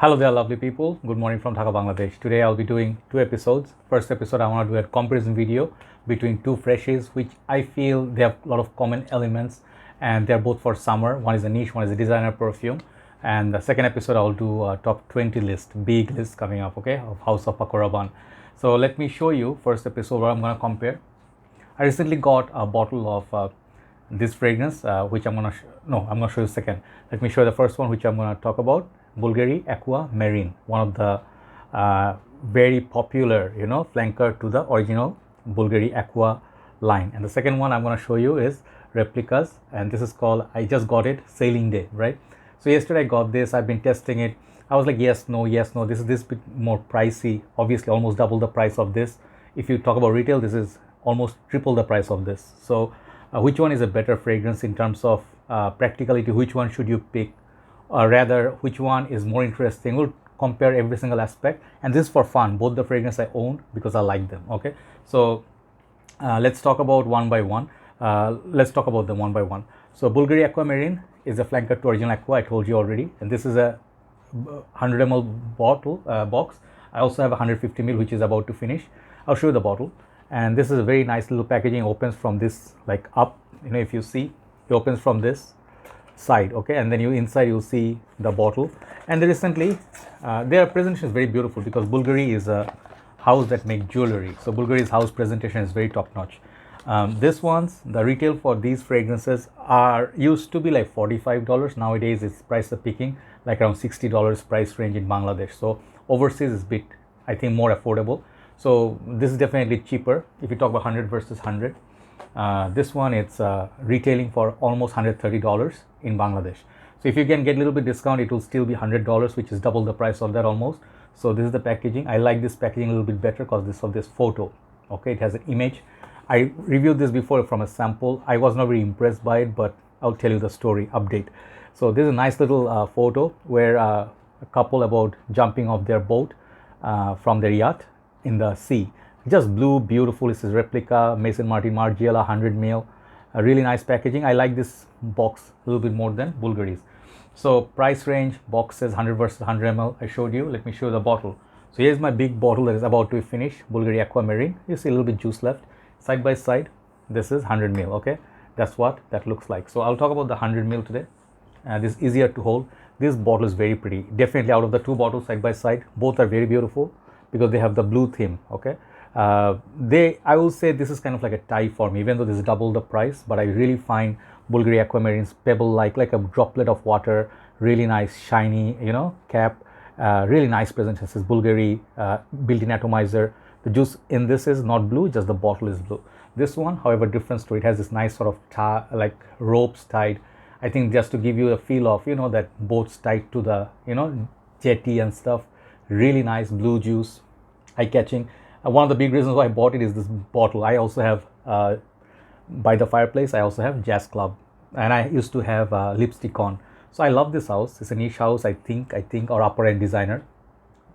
Hello there, lovely people. Good morning from Dhaka, Bangladesh. Today I'll be doing two episodes. First episode, I want to do a comparison video between two freshies, which I feel they have a lot of common elements, and they're both for summer. One is a niche, one is a designer perfume. And the second episode, I'll do a top 20 list, big list coming up, okay, of House of Aqva. So let me show you first episode where I'm going to compare. I recently got a bottle of this fragrance, which I'm going to I'm going to show you second. Let me show you the first one, which I'm going to talk about. Bvlgari Aqva Marine, one of the very popular, flanker to the original Bvlgari Aqva line. And the second one I'm going to show you is Replicas, and this is called, I just got it, Sailing Day, right? So yesterday I got this, I've been testing it. I was like, yes, no, this is this bit more pricey, obviously almost double the price of this. If you talk about retail, this is almost triple the price of this. So which one is a better fragrance in terms of practicality? Which one should you pick? Or rather, which one is more interesting? We'll compare every single aspect, and this is for fun. Both the fragrance I own because I like them. Okay, so let's talk about one by one. Let's talk about them one by one. So Bvlgari Aqva Marine is a flanker to original Aqva, I told you already, and this is a 100 ml bottle box. I also have a 150 ml which is about to finish. I'll show you the bottle, and this is a very nice little packaging. Opens from this like up, if you see, it opens from this side, okay, and then inside you'll see the bottle. And recently their presentation is very beautiful because Bulgari is a house that make jewelry, so Bulgari's house presentation is very top notch. This ones, the retail for these fragrances are used to be like $45. Nowadays it's price of picking like around $60 price range in Bangladesh, so overseas is bit, I think, more affordable. So this is definitely cheaper if you talk about 100 versus 100. This one, it's retailing for almost $130 in Bangladesh. So if you can get a little bit discount, it will still be $100, which is double the price of that almost. So this is the packaging. I like this packaging a little bit better because this photo, okay, it has an image. I reviewed this before from a sample. I was not very impressed by it, but I'll tell you the story update. So this is a nice little photo where a couple about jumping off their boat from their yacht in the sea. Just blue, beautiful. This is Replica, Maison Margiela, 100 ml. A really nice packaging. I like this box a little bit more than Bulgari's. So price range, box says 100 versus 100 ml. I showed you. Let me show you the bottle. So here's my big bottle that is about to finish, Bvlgari Aqva Marine. You see a little bit juice left. Side by side, this is 100 ml. Okay, that's what that looks like. So I'll talk about the 100 ml today. This is easier to hold. This bottle is very pretty. Definitely out of the two bottles side by side, both are very beautiful because they have the blue theme. Okay. I will say this is kind of like a tie for me, even though this is double the price, but I really find Bvlgari Aqva Marine's pebble like a droplet of water, really nice shiny cap, really nice presentation. This is Bulgari built-in atomizer. The juice in this is not blue, just the bottle is blue. This one, however, different story. It has this nice sort of like ropes tied, I think, just to give you a feel of that boats tied to the jetty and stuff. Really nice blue juice, eye-catching. One of the big reasons why I bought it is this bottle. I also have by the fireplace, I also have Jazz Club, and I used to have lipstick on. So I love this house. It's a niche house, I think, or upper end designer.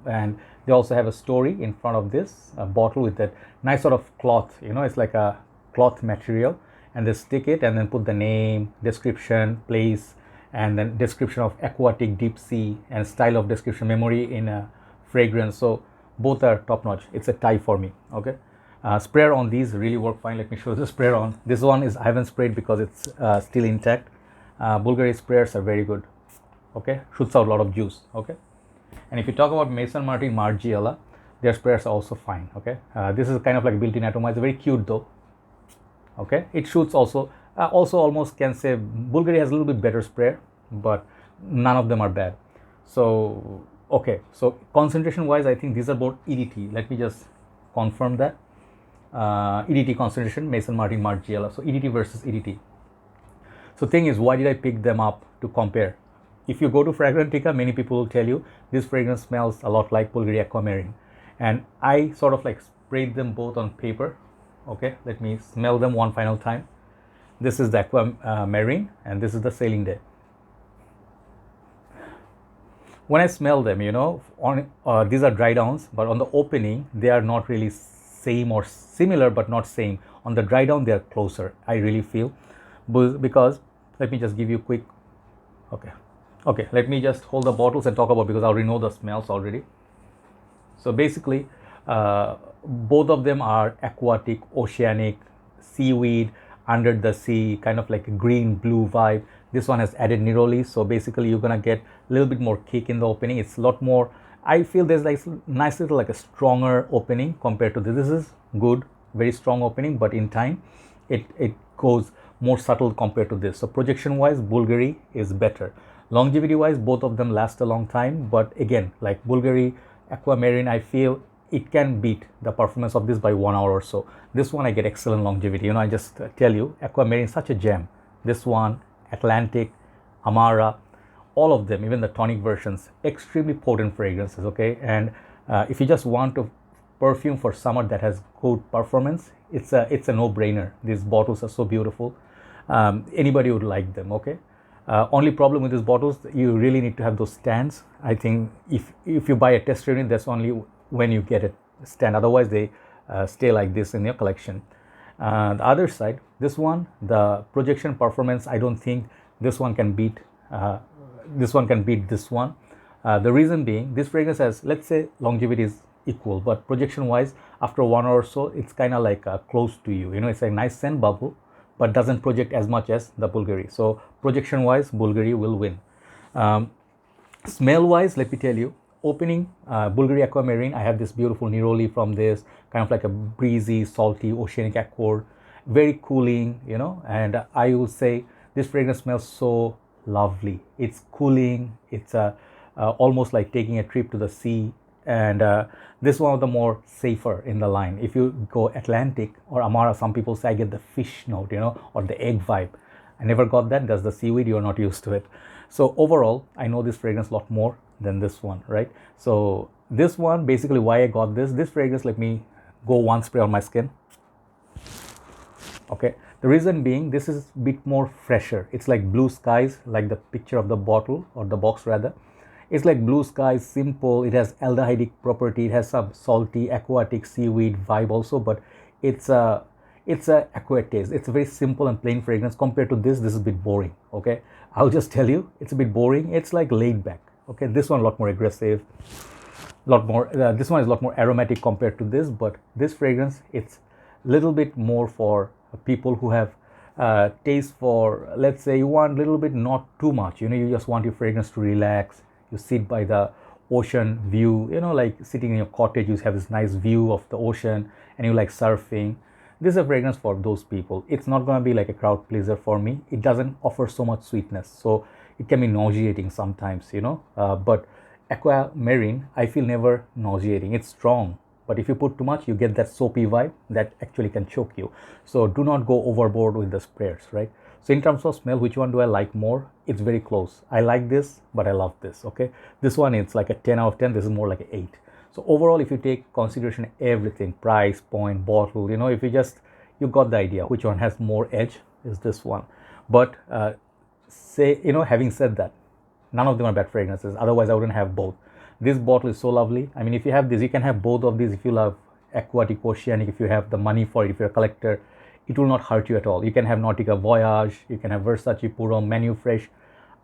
And they also have a story in front of this bottle with that nice sort of cloth. It's like a cloth material, and they stick it and then put the name, description, place, and then description of aquatic, deep sea, and style of description, memory in a fragrance. So both are top notch. It's a tie for me. Okay, sprayer on these really work fine. Let me show you the sprayer on. This one is, I haven't sprayed because it's still intact. Bulgari sprayers are very good. Okay, shoots out a lot of juice. Okay, and if you talk about Maison Margiela, their sprayers are also fine. Okay, this is kind of like built-in atomizer, very cute though. Okay, it shoots also almost can say Bulgari has a little bit better sprayer, but none of them are bad. So okay, so concentration wise, I think these are both EDT. Let me just confirm that. EDT concentration, Maison Margiela. So EDT versus EDT. So thing is, why did I pick them up to compare? If you go to Fragrantica, many people will tell you this fragrance smells a lot like Bvlgari Aqva Marine. And I sort of like sprayed them both on paper. Okay, let me smell them one final time. This is the Aqva Marine, and this is the Sailing Day. When I smell them, these are dry downs, but on the opening, they are not really same or similar, but not same. On the dry down, they are closer, I really feel. Because, let me just give you a quick, okay. Okay, let me just hold the bottles and talk about, because I already know the smells already. So basically, both of them are aquatic, oceanic, seaweed, under the sea, kind of like a green blue vibe. This one has added neroli, so basically you're gonna get a little bit more kick in the opening. It's a lot more, I feel there's like nice little like a stronger opening compared to this. This is good, very strong opening, but in time it goes more subtle compared to this. So projection wise, Bulgari is better. Longevity wise, both of them last a long time, but again, like Bvlgari Aqva Marine, I feel it can beat the performance of this by 1 hour or so. This one I get excellent longevity. You know, I just tell you, Aqva Marine is such a gem. This one, Atlantic, Amara, all of them, even the tonic versions, extremely potent fragrances. Okay, and if you just want to perfume for summer that has good performance, it's a no-brainer. These bottles are so beautiful. Anybody would like them. Okay. Only problem with these bottles, you really need to have those stands. I think if you buy a test unit, that's only when you get a stand. Otherwise, they stay like this in your collection. The other side, this one, the projection performance, I don't think this one can beat this one. The reason being, this fragrance has, let's say, longevity is equal, but projection wise, after 1 hour or so, it's kind of like close to you. You know, it's a nice scent bubble, but doesn't project as much as the Bvlgari. So projection wise, Bvlgari will win. Smell wise, let me tell you, opening Bvlgari Aqva Marine, I have this beautiful neroli from this, kind of like a breezy, salty, oceanic accord, very cooling, you know, and I will say this fragrance smells so lovely. It's cooling, it's almost like taking a trip to the sea, and this is one of the more safer in the line. If you go Atlantic or Amara, some people say I get the fish note, you know, or the egg vibe. I never got that. That's the seaweed. You're not used to it. So overall, I know this fragrance a lot more than this one, right? So this one, basically why I got this fragrance, let me go one spray on my skin. Okay, the reason being, this is a bit more fresher. It's like blue skies, like the picture of the bottle, or the box rather. It's like blue skies, simple. It has aldehydic property. It has some salty, aquatic, seaweed vibe also, but it's a aquatic taste. It's a very simple and plain fragrance. Compared to this is a bit boring. Okay, I'll just tell you, it's a bit boring. It's like laid back. Okay, this one a lot more aggressive, lot more. This one is a lot more aromatic compared to this, but this fragrance, it's a little bit more for people who have taste for, let's say, you want a little bit, not too much. You know, you just want your fragrance to relax. You sit by the ocean view, you know, like sitting in your cottage, you have this nice view of the ocean and you like surfing. This is a fragrance for those people. It's not going to be like a crowd pleaser for me. It doesn't offer so much sweetness, so it can be nauseating sometimes, you know. But Aqva Marine, I feel never nauseating. It's strong, but if you put too much, you get that soapy vibe that actually can choke you. So do not go overboard with the sprayers, right? So in terms of smell, which one do I like more? It's very close. I like this, but I love this. Okay, this one, it's like a 10 out of 10. This is more like an 8. So overall, if you take consideration everything, price point, bottle, you know, if you got the idea which one has more edge, is this one. But say, you know, having said that, none of them are bad fragrances. Otherwise, I wouldn't have both. This bottle is so lovely. I mean, if you have this, you can have both of these. If you love aquatic, oceanic, if you have the money for it, if you're a collector, it will not hurt you at all. You can have Nautica Voyage, you can have Versace Puro, Menu Fresh.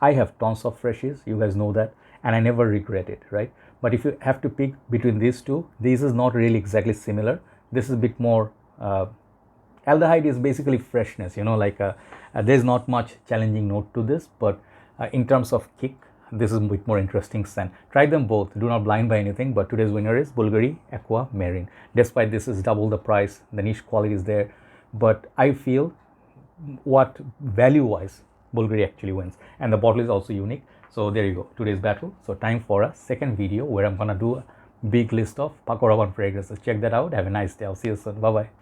I have tons of freshes, you guys know that, and I never regret it, right? But if you have to pick between these two, this is not really exactly similar. This is a bit more, aldehyde is basically freshness, you know, like there's not much challenging note to this, but in terms of kick, this is a bit more interesting scent. Try them both, do not blind buy anything, but today's winner is Bvlgari Aqva Marine. Despite this is double the price, the niche quality is there, but I feel what value-wise, Bvlgari actually wins. And the bottle is also unique. So there you go, today's battle. So time for a second video where I'm gonna do a big list of Pakora fragrances. Check that out. Have a nice day. I'll see you soon. Bye-bye.